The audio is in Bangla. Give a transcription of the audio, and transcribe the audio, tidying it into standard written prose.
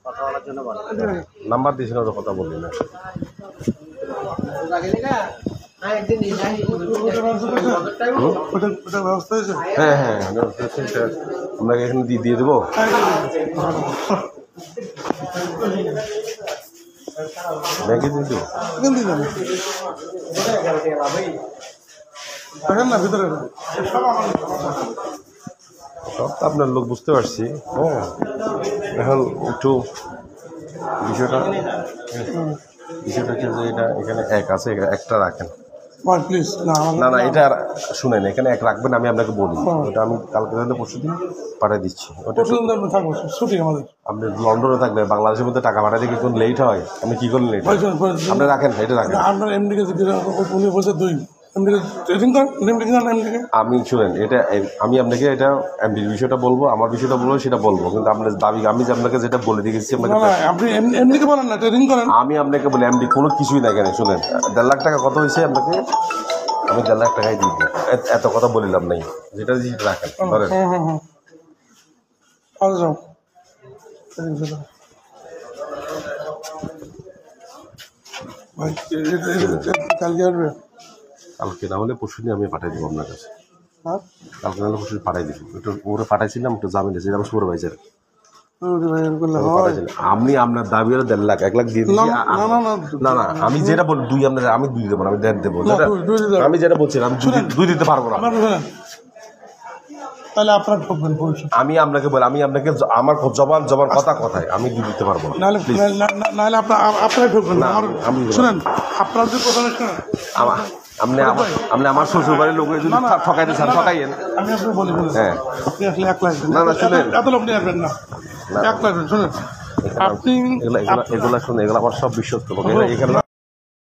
কথা বলার জন্য বলে। নাম্বার দিয়েছিল তো কথা বললি না। হ্যাঁ হ্যাঁ আপনাকে এখানে দিয়ে দেবো। ব্যাংকে দিয়ে দেবো না ভিতরে সব তো আপনার লোক বুঝতে পারছি। হ্যাঁ এখন একটু বিষয়টা হচ্ছে যে এটা এখানে এক আছে, একটা রাখেন। প্লিজ না না না এটা শুনেন, এখানে এক রাখবেন, আমি আপনাকে বলি ওটা আমি কালকে পরশু দিন পাঠিয়ে দিচ্ছি। ওটা থাকবো ছুটি আমাদের। আপনি লন্ডনে থাকলে বাংলাদেশের মধ্যে টাকা পাঠাতে কি কোন লেট হয়? আপনি কি করলেন? আপনি রাখেন, এটা রাখেন। আপনার এমডিকে উনি বলছে 2 আমি শুনেন, এটা আমি আপনাকে এটা এমডির বিষয়টা বলবো, আমার বিষয়টা বলবো, সেটা বলবো, কিন্তু আপনার দাবি আমি যে আপনাকে যেটা বলে দিয়েছি আপনি এমডিকে বলেন না, ট্রেনিং করেন। আমি আপনাকে বলি এমডি কোনো কিছুই না। কেন শুনেন, 1.5 লাখ টাকা কত হয়েছে আপনাকে? আমি 1.5 লাখ টাকাই দিয়ে দিই, এত কথা বলিলাম নাই। যেটা রাখেন ধরেন। কালকে আসবে? কালকে না হলে পরশু দিন আমি পাঠিয়ে দেবো আপনার কাছে। কালকে না হলে পরশু পাঠিয়ে দিবি। একটু ওরা পাঠাইছিলাম, একটু জামিন আছে, আমার সুপারভাইজার আমি আপনার দাবি হলো 1.5 লাখ, 1 লাখ দিয়ে দিচ্ছি। না না আমি যেটা বলি 2 আপনার, আমি 2 দেবো না, আমি 1.5 দেবো। আমি যেটা বলছি আমি 2 দিতে পারবো না। তাহলে আপনার ঠকবেন। আমি আপনাকে বলি, আমি আপনাকে আমার জবান কথায় আমি 2 দিতে পারবো না। নাহলে আপনার ঠকবেন না। আমি শুনেন, আপনার যে কথা শুনেন, আপনি আমার শ্বশুর বাড়ির লোক যদি ঠকাইতে চান ঠকাইয়েন। আমি আপনাকে বলি হ্যাঁ আপনি আসলে 1 লাখ না না শুনেন, এত লোক নিয়ে আসবেন না। 1 লাখ শুনেন আপনি এগুলা শুনে, এগুলো আমার সব বিশ্বস্ত লোক। এখানে